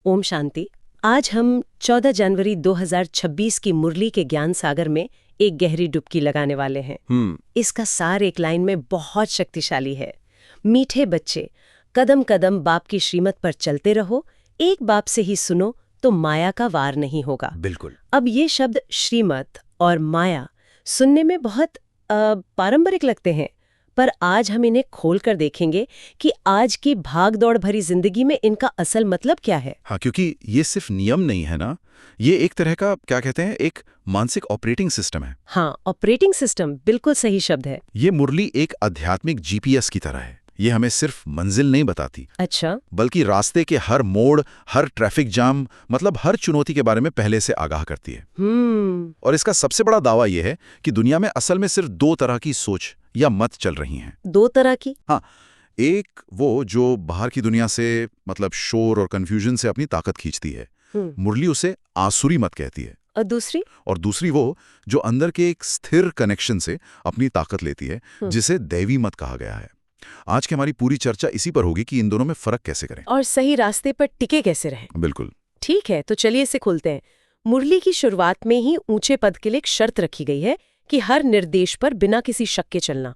ओम शांति। आज हम 14 जनवरी 2026 की मुरली के ज्ञान सागर में एक गहरी डुबकी लगाने वाले हैं। इसका सार एक लाइन में बहुत शक्तिशाली है। मीठे बच्चे, कदम कदम बाप की श्रीमत पर चलते रहो, एक बाप से ही सुनो तो माया का वार नहीं होगा। बिल्कुल। अब ये शब्द श्रीमत और माया सुनने में बहुत पारंपरिक लगते हैं, पर आज हम इन्हें खोलकर देखेंगे कि आज की भाग दौड़ भरी जिंदगी में इनका असल मतलब क्या है। हाँ, क्योंकि ये सिर्फ नियम नहीं है ना, ये एक तरह का क्या कहते हैं, एक मानसिक ऑपरेटिंग सिस्टम है। हाँ, ऑपरेटिंग सिस्टम बिल्कुल सही शब्द है। ये मुरली एक आध्यात्मिक जीपीएस की तरह है। ये हमें सिर्फ मंजिल नहीं बताती, अच्छा, बल्कि रास्ते के हर मोड़, हर ट्रैफिक जाम, मतलब हर चुनौती के बारे में पहले से आगाह करती है। और इसका सबसे बड़ा दावा यह है कि दुनिया में असल में सिर्फ दो तरह की सोच या मत चल रही हैं। दो तरह की? हाँ, एक वो जो बाहर की दुनिया से, मतलब शोर और कंफ्यूजन से अपनी ताकत खींचती है, मुरली उसे आसुरी मत कहती है। और दूसरी? और दूसरी वो जो अंदर के एक स्थिर कनेक्शन से अपनी ताकत लेती है, जिसे दैवी मत कहा गया है। आज की हमारी पूरी चर्चा इसी पर होगी कि इन दोनों में फर्क कैसे करें और सही रास्ते पर टिके कैसे रहें। बिल्कुल। ठीक है, तो चलिए इसे खोलते हैं। मुरली की शुरुआत में ही ऊंचे पद के लिए एक शर्त रखी गई है कि हर निर्देश पर बिना किसी शक के चलना।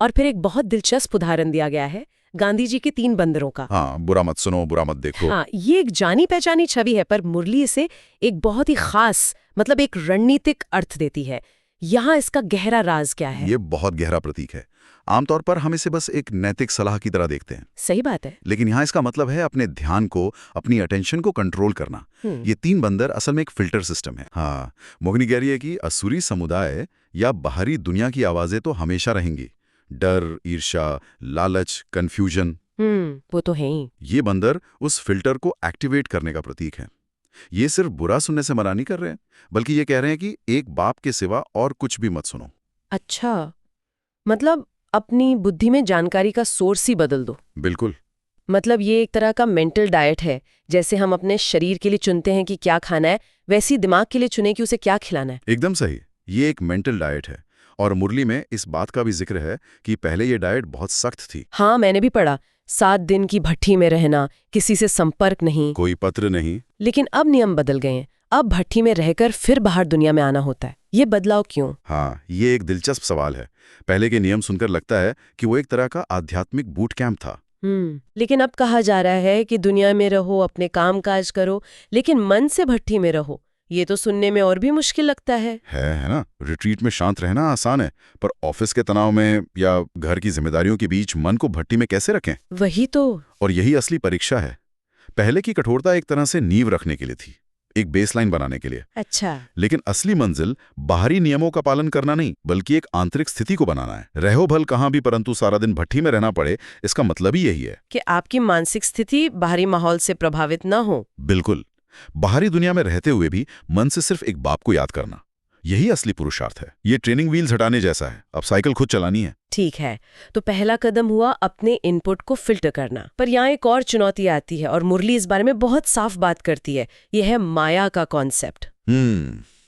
और फिर एक बहुत दिलचस्प उदाहरण दिया गया है गांधी जी के 3 बंदरों का। हाँ, बुरा मत सुनो, बुरा मत देखो। हाँ, ये एक जानी पहचानी छवि है, पर मुरली इसे एक बहुत ही खास, मतलब एक रणनीतिक अर्थ देती है। यहाँ इसका गहरा राज क्या है? ये बहुत गहरा प्रतीक है। आमतौर पर हम इसे बस एक नैतिक सलाह की तरह देखते हैं। सही बात है। लेकिन यहाँ इसका मतलब है अपने ध्यान को, अपनी अटेंशन को कंट्रोल करना। ये 3 बंदर असल में एक फिल्टर सिस्टम है। हाँ, मोगनी कह रही है कि असुरी समुदाय या बाहरी दुनिया की आवाजें तो हमेशा रहेंगी। डर, ईर्ष्या, लालच, कंफ्यूजन, वो तो है ही। ये बंदर उस फिल्टर को एक्टिवेट करने का प्रतीक है। ये सिर्फ बुरा सुनने से मना नहीं कर रहे हैं, बल्कि ये कह रहे हैं कि एक बाप के सिवा और कुछ भी मत सुनो। अच्छा, मतलब अपनी बुद्धि में जानकारी का सोर्स ही बदल दो। बिल्कुल। मतलब ये एक तरह का मेंटल डाइट है। जैसे हम अपने शरीर के लिए चुनते हैं कि क्या खाना है, वैसे ही दिमाग के लिए चुने कि उसे क्या खिलाना है। एकदम सही, ये एक मेंटल डाइट है। और मुरली में इस बात का भी जिक्र है कि पहले ये डाइट बहुत सख्त थी। हाँ, मैंने भी पढ़ा। 7 दिन की भट्ठी में रहना, किसी से संपर्क नहीं, कोई पत्र नहीं। लेकिन अब नियम बदल गए हैं। अब भट्ठी में रहकर फिर बाहर दुनिया में आना होता है। ये बदलाव क्यों? हाँ, ये एक दिलचस्प सवाल है। पहले के नियम सुनकर लगता है कि वो एक तरह का आध्यात्मिक बूट कैंप था। लेकिन अब कहा जा रहा है कि दुनिया में रहो, अपने काम काज करो, लेकिन मन से भट्ठी में रहो। ये तो सुनने में और भी मुश्किल लगता है ना? रिट्रीट में शांत रहना आसान है, पर ऑफिस के तनाव में या घर की जिम्मेदारियों के बीच मन को भट्टी में कैसे रखें? वही तो। और यही असली परीक्षा है। पहले की कठोरता एक तरह से नींव रखने के लिए थी, एक बेसलाइन बनाने के लिए। अच्छा। लेकिन असली मंजिल बाहरी नियमों का पालन करना नहीं, बल्कि एक आंतरिक स्थिति को बनाना है। रहो भल कहां भी, परंतु सारा दिन भट्टी में रहना पड़े, इसका मतलब ही यही है कि आपकी मानसिक स्थिति बाहरी माहौल से प्रभावित न हो। बिल्कुल। बाहरी दुनिया में रहते हुए भी मन से सिर्फ एक बाप को याद करना, यही असली पुरुषार्थ है। ये ट्रेनिंग व्हील्स हटाने जैसा है, अब साइकिल खुद चलानी है। ठीक है, तो पहला कदम हुआ अपने इनपुट को फिल्टर करना। पर यहाँ एक और चुनौती आती है और मुरली इस बारे में बहुत साफ बात करती है। यह है माया का कॉन्सेप्ट।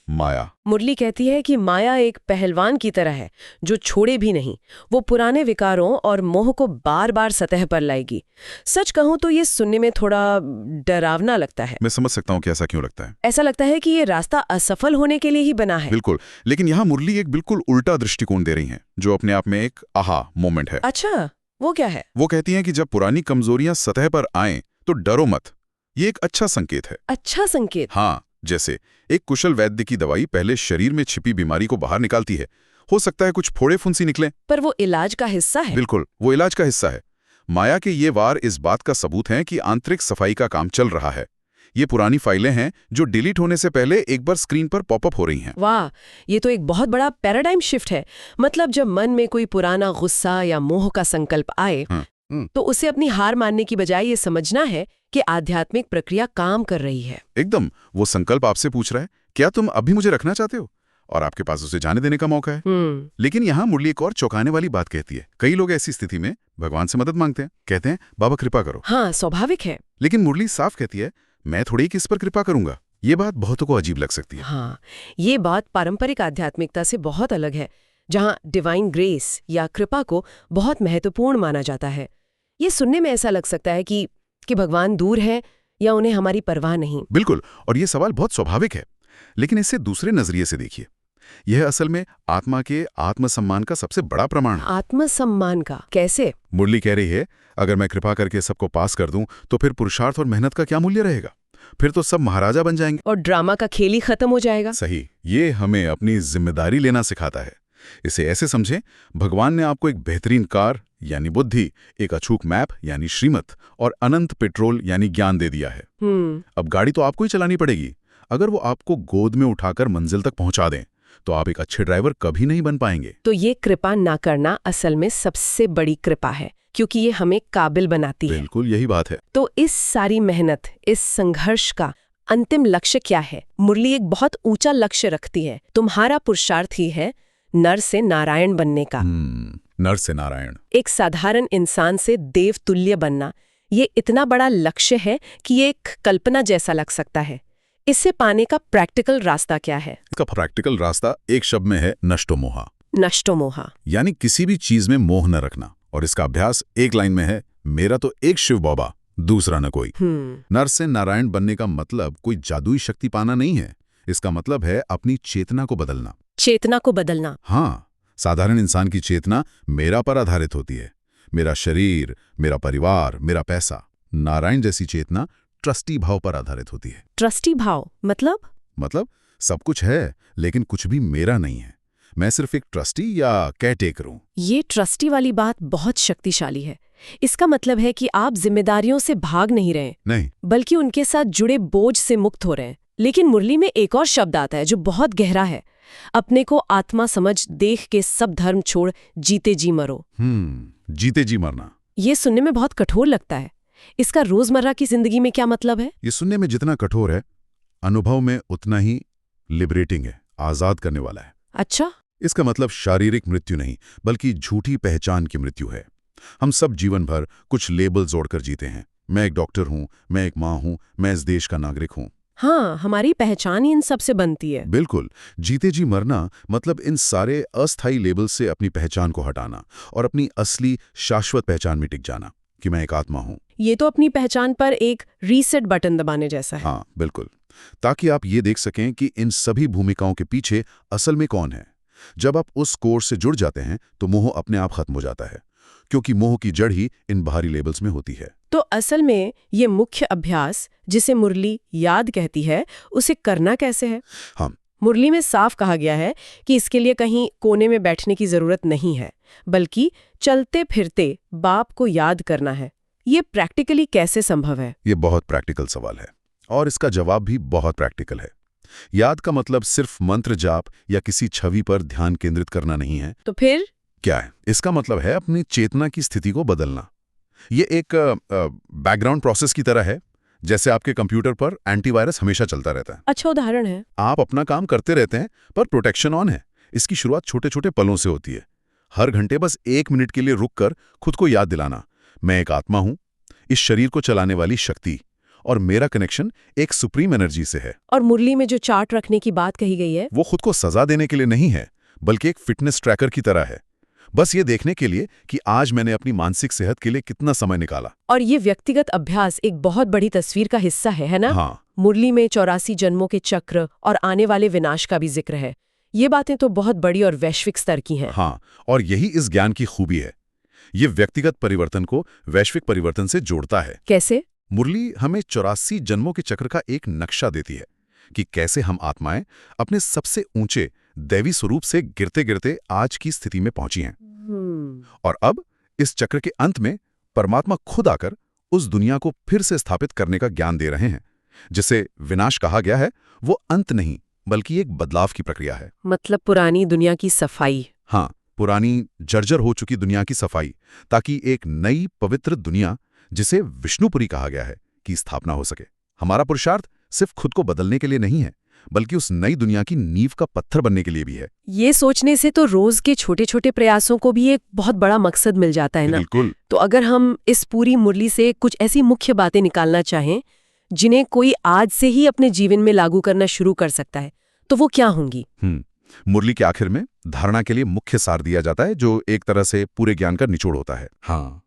माया। मुरली कहती है कि माया एक पहलवान की तरह है जो छोड़े भी नहीं। वो पुराने विकारों और मोह को बार बार सतह पर लाएगी। सच कहूं तो ये सुनने में थोड़ा डरावना लगता है। मैं समझ सकता हूँ कि ऐसा क्यों लगता है। ऐसा लगता है कि ये रास्ता असफल होने के लिए ही बना है। बिल्कुल, लेकिन यहाँ मुरली एक बिल्कुल उल्टा दृष्टिकोण दे रही हैं, जो अपने आप में एक आहा मोमेंट है। अच्छा, वो क्या है? वो कहती हैं कि जब पुरानी कमजोरियां सतह पर आएं तो डरो मत। ये एक अच्छा संकेत है। अच्छा संकेत? हाँ, जैसे एक कुशल वैद्य की दवाई पहले शरीर में छिपी बीमारी को बाहर निकालती है। हो सकता है कुछ फोड़े फुंसी निकले, पर वो इलाज का हिस्सा है। बिल्कुल, वो इलाज का हिस्सा है। माया के ये वार इस बात का सबूत हैं कि आंतरिक सफाई का काम चल रहा है। ये पुरानी फाइलें हैं जो डिलीट होने से पहले एक बार स्क्रीन पर पॉपअप हो रही हैं। वाह, ये तो एक बहुत बड़ा पैराडाइम शिफ्ट है। मतलब जब मन में कोई पुराना गुस्सा या मोह का संकल्प आए, तो उसे अपनी हार मानने की बजाय ये समझना है कि आध्यात्मिक प्रक्रिया काम कर रही है। एकदम, वो संकल्प आपसे पूछ रहा है, क्या तुम अभी मुझे रखना चाहते हो? और आपके पास उसे जाने देने का मौका है। लेकिन यहाँ मुरली एक और चौंकाने वाली बात कहती है। कई लोग ऐसी स्थिति में भगवान से मदद मांगते हैं, कहते हैं बाबा कृपा करो। हाँ, स्वाभाविक है। लेकिन मुरली साफ कहती है, मैं थोड़ी किस पर कृपा करूंगा। ये बात बहुतों को अजीब लग सकती है। हाँ, ये बात पारंपरिक आध्यात्मिकता से बहुत अलग है, जहाँ डिवाइन ग्रेस या कृपा को बहुत महत्वपूर्ण माना जाता है। ये सुनने में ऐसा लग सकता है कि भगवान दूर है या उन्हें हमारी परवाह नहीं। बिल्कुल, और ये सवाल बहुत स्वाभाविक है, लेकिन इसे दूसरे नजरिए से देखिए। यह असल में आत्मा के आत्मसम्मान का सबसे बड़ा प्रमाण है। आत्मसम्मान का कैसे? मुरली कह रही है, अगर मैं कृपा करके सबको पास कर दूं तो फिर पुरुषार्थ और मेहनत का क्या मूल्य रहेगा? फिर तो सब महाराजा बन जाएंगे और ड्रामा का खेल ही खत्म हो जाएगा। सही, ये हमें अपनी जिम्मेदारी लेना सिखाता है। इसे ऐसे समझें, भगवान ने आपको एक बेहतरीन कार यानी बुद्धि, एक अचूक मैप यानी श्रीमत और अनंत पेट्रोल यानी ज्ञान दे दिया है। अब गाड़ी तो आपको ही चलानी पड़ेगी। अगर वो आपको गोद में उठाकर मंजिल तक पहुंचा दें तो आप एक अच्छे ड्राइवर कभी नहीं बन पाएंगे। तो ये कृपा ना करना असल में सबसे बड़ी कृपा है, क्योंकि ये हमें काबिल बनाती है। बिल्कुल यही बात है। तो इस सारी मेहनत, इस संघर्ष का अंतिम लक्ष्य क्या है? मुरली एक बहुत ऊंचा लक्ष्य रखती है। तुम्हारा पुरुषार्थ ही है नर से नारायण बनने का। नर से नारायण, एक साधारण इंसान से देवतुल्य बनना। ये इतना बड़ा लक्ष्य है कि ये एक कल्पना जैसा लग सकता है। इसे पाने का प्रैक्टिकल रास्ता क्या है? इसका प्रैक्टिकल रास्ता एक शब्द में है, नष्टो मोहा। नष्टो मोहा यानी किसी भी चीज में मोह न रखना। और इसका अभ्यास एक लाइन में है, मेरा तो एक शिव बाबा, दूसरा न कोई। नर से नारायण बनने का मतलब कोई जादुई शक्ति पाना नहीं है। इसका मतलब है अपनी चेतना को बदलना। चेतना को बदलना? हाँ, साधारण इंसान की चेतना मेरा पर आधारित होती है, मेरा शरीर, मेरा परिवार, मेरा पैसा। नारायण जैसी चेतना ट्रस्टी भाव पर आधारित होती है। ट्रस्टी भाव मतलब सब कुछ है लेकिन कुछ भी मेरा नहीं है, मैं सिर्फ एक ट्रस्टी या केयरटेकर हूं। ये ट्रस्टी वाली बात बहुत शक्तिशाली है। इसका मतलब है कि आप जिम्मेदारियों से भाग नहीं रहे, नहीं, बल्कि उनके साथ जुड़े बोझ से मुक्त हो रहे हैं। लेकिन मुरली में एक और शब्द आता है जो बहुत गहरा है, अपने को आत्मा समझ देख के सब धर्म छोड़ जीते जी मरो। जीते जी मरना, ये सुनने में बहुत कठोर लगता है। इसका रोजमर्रा की जिंदगी में क्या मतलब है? ये सुनने में जितना कठोर है, अनुभव में उतना ही लिबरेटिंग है, आजाद करने वाला है। अच्छा, इसका मतलब शारीरिक मृत्यु नहीं, बल्कि झूठी पहचान की मृत्यु है। हम सब जीवन भर कुछ लेबल जोड़कर जीते हैं। मैं एक डॉक्टर हूं, मैं एक मां हूं, मैं इस देश का नागरिक हूं। हाँ, हमारी पहचान ही इन सब से बनती है। बिल्कुल, जीते जी मरना मतलब इन सारे अस्थायी लेबल से अपनी पहचान को हटाना और अपनी असली शाश्वत पहचान में टिक जाना कि मैं एक आत्मा हूं। ये तो अपनी पहचान पर एक रीसेट बटन दबाने जैसा है। हाँ बिल्कुल, ताकि आप ये देख सकें कि इन सभी भूमिकाओं के पीछे असल में कौन है। जब आप उस कोर्स से जुड़ जाते हैं तो मोह अपने आप खत्म हो जाता है, क्योंकि मोह की जड़ ही इन बाहरी लेबल्स में होती है। तो असल में ये मुख्य अभ्यास जिसे मुरली याद कहती है, उसे करना कैसे है? हाँ, मुरली में साफ कहा गया है कि इसके लिए कहीं कोने में बैठने की जरूरत नहीं है, बल्कि चलते फिरते बाप को याद करना है। ये प्रैक्टिकली कैसे संभव है? ये बहुत प्रैक्टिकल सवाल है और इसका जवाब भी बहुत प्रैक्टिकल है। याद का मतलब सिर्फ मंत्र जाप या किसी छवि पर ध्यान केंद्रित करना नहीं है। तो फिर क्या है? इसका मतलब है अपनी चेतना की स्थिति को बदलना। ये एक बैकग्राउंड प्रोसेस की तरह है, जैसे आपके कंप्यूटर पर एंटीवायरस हमेशा चलता रहता है। अच्छा उदाहरण है। आप अपना काम करते रहते हैं पर प्रोटेक्शन ऑन है। इसकी शुरुआत छोटे छोटे पलों से होती है। हर घंटे बस 1 मिनट के लिए रुककर खुद को याद दिलाना, मैं एक आत्मा हूं, इस शरीर को चलाने वाली शक्ति, और मेरा कनेक्शन एक सुप्रीम एनर्जी से है। और मुरली में जो चार्ट रखने की बात कही गई है, वो खुद को सजा देने के लिए नहीं है, बल्कि एक फिटनेस ट्रैकर की तरह है, बस ये देखने के लिए कि आज मैंने अपनी मानसिक सेहत के लिए कितना समय निकाला। और ये व्यक्तिगत अभ्यास एक बहुत बड़ी तस्वीर का हिस्सा है ना? हाँ। मुरली में 84 जन्मों के चक्र और आने वाले विनाश का भी जिक्र है। ये बातें तो बहुत बड़ी और वैश्विक स्तर की हैं। हाँ, और यही इस ज्ञान की खूबी है। ये व्यक्तिगत परिवर्तन को वैश्विक परिवर्तन से जोड़ता है। कैसे? मुरली हमें 84 जन्मों के चक्र का एक नक्शा देती है कि कैसे हम आत्माएं अपने सबसे ऊंचे दैवी स्वरूप से गिरते गिरते आज की स्थिति में पहुंची हैं। और अब इस चक्र के अंत में परमात्मा खुद आकर उस दुनिया को फिर से स्थापित करने का ज्ञान दे रहे हैं। जिसे विनाश कहा गया है, वो अंत नहीं बल्कि एक बदलाव की प्रक्रिया है। मतलब पुरानी दुनिया की सफाई। हाँ, पुरानी जर्जर हो चुकी दुनिया की सफाई, ताकि एक नई पवित्र दुनिया, जिसे विष्णुपुरी कहा गया है, की स्थापना हो सके। हमारा पुरुषार्थ सिर्फ खुद को बदलने के लिए नहीं है, बल्कि उस नई दुनिया की नींव का पत्थर बनने के लिए भी है। ये सोचने से तो रोज के छोटे छोटे प्रयासों को भी एक बहुत बड़ा मकसद मिल जाता है ना? बिल्कुल। तो अगर हम इस पूरी मुरली से कुछ ऐसी मुख्य बातें निकालना चाहें जिन्हें कोई आज से ही अपने जीवन में लागू करना शुरू कर सकता है, तो वो क्या होंगी? मुरली के आखिर में धारणा के लिए मुख्य सार दिया जाता है, जो एक तरह से पूरे ज्ञान का निचोड़ होता है। हाँ,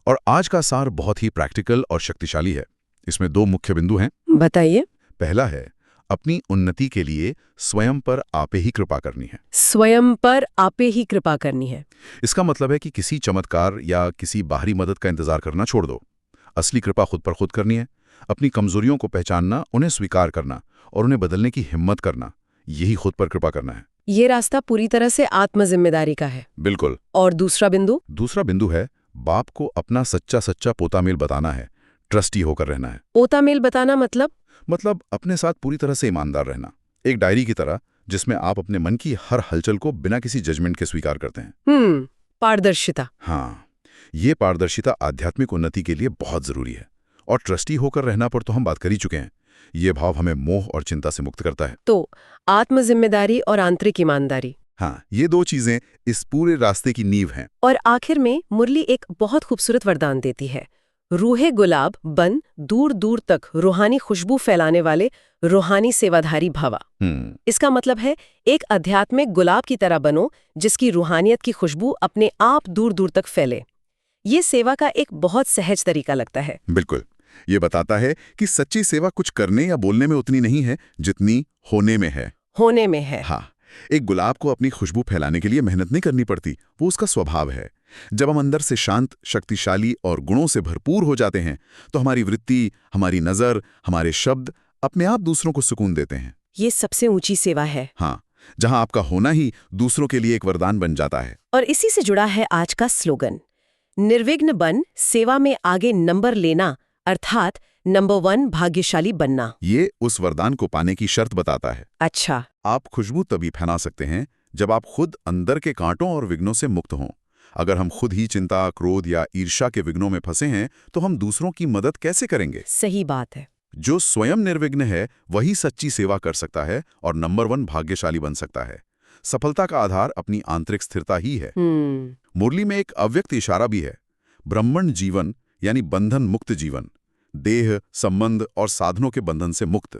और आज का सार बहुत ही प्रैक्टिकल और शक्तिशाली है। इसमें 2 मुख्य बिंदु हैं। बताइए। पहला है, अपनी उन्नति के लिए स्वयं पर आपे ही कृपा करनी है। स्वयं पर आपे ही कृपा करनी है। इसका मतलब है कि किसी चमत्कार या किसी बाहरी मदद का इंतजार करना छोड़ दो। असली कृपा खुद पर खुद करनी है। अपनी कमजोरियों को पहचानना, उन्हें स्वीकार करना और उन्हें बदलने की हिम्मत करना, यही खुद पर कृपा करना है। ये रास्ता पूरी तरह से आत्म जिम्मेदारी का है। बिल्कुल। और दूसरा बिंदु? दूसरा बिंदु है, बाप को अपना सच्चा पोतामेल बताना है, ट्रस्टी होकर रहना है। पोतामेल बताना मतलब अपने साथ पूरी तरह से ईमानदार रहना। एक डायरी की तरह जिसमें आप अपने मन की हर हलचल को बिना किसी जजमेंट के स्वीकार करते हैं। पारदर्शिता। हाँ, ये पारदर्शिता आध्यात्मिक उन्नति के लिए बहुत जरूरी है। और ट्रस्टी होकर रहना पर तो हम बात कर ही चुके हैं। ये भाव हमें मोह और चिंता से मुक्त करता है। तो आत्म जिम्मेदारी और आंतरिक ईमानदारी, हाँ, ये 2 चीजें इस पूरे रास्ते की नींव हैं। और आखिर में मुरली एक बहुत खूबसूरत वरदान देती है। रूहे गुलाब बन, दूर दूर तक रूहानी खुशबू फैलाने वाले रूहानी सेवाधारी भवा। इसका मतलब है, एक आध्यात्मिक गुलाब की तरह बनो जिसकी रूहानियत की खुशबू अपने आप दूर दूर तक फैले। ये सेवा का एक बहुत सहज तरीका लगता है। बिल्कुल। ये बताता है कि सच्ची सेवा कुछ करने या बोलने में उतनी नहीं है जितनी होने में है। होने में है। हाँ, एक गुलाब को अपनी खुशबू फैलाने के लिए मेहनत नहीं करनी पड़ती, वो उसका स्वभाव है। जब हम अंदर से शांत, शक्तिशाली और गुणों से भरपूर हो जाते हैं तो हमारी वृत्ति, हमारी नजर, हमारे शब्द अपने आप दूसरों को सुकून देते हैं। ये सबसे ऊंची सेवा है। हाँ, जहां आपका होना ही दूसरों के लिए एक वरदान बन जाता है। और इसी से जुड़ा है आज का स्लोगन, निर्विघ्न बन, सेवा में आगे नंबर लेना, अर्थात नंबर 1 भाग्यशाली बनना। ये उस वरदान को पाने की शर्त बताता है। अच्छा। आप खुशबू तभी फैला सकते हैं जब आप खुद अंदर के कांटों और विघ्नों से मुक्त हों। अगर हम खुद ही चिंता, क्रोध या ईर्ष्या के विघ्नों में फंसे हैं तो हम दूसरों की मदद कैसे करेंगे? सही बात है। जो स्वयं निर्विघ्न है वही सच्ची सेवा कर सकता है और नंबर 1 भाग्यशाली बन सकता है। सफलता का आधार अपनी आंतरिक स्थिरता ही है। मुरली में एक अव्यक्त इशारा भी है, ब्रह्मण जीवन यानी बंधन मुक्त जीवन, देह, संबंध और साधनों के बंधन से मुक्त।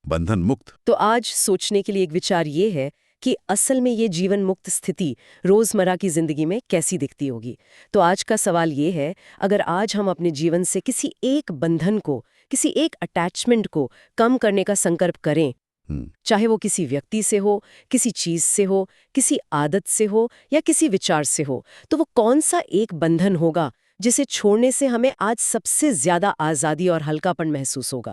बंधन मुक्त। तो आज सोचने के लिए एक विचार ये है कि असल में ये जीवन मुक्त स्थिति रोजमर्रा की जिंदगी में कैसी दिखती होगी। तो आज का सवाल ये है, अगर आज हम अपने जीवन से किसी एक बंधन को, किसी एक अटैचमेंट को कम करने का संकल्प करें, चाहे वो किसी व्यक्ति से हो, किसी चीज से हो, किसी आदत से हो या किसी विचार से हो, तो वो कौन सा एक बंधन होगा जिसे छोड़ने से हमें आज सबसे ज्यादा आजादी और हल्कापन महसूस होगा?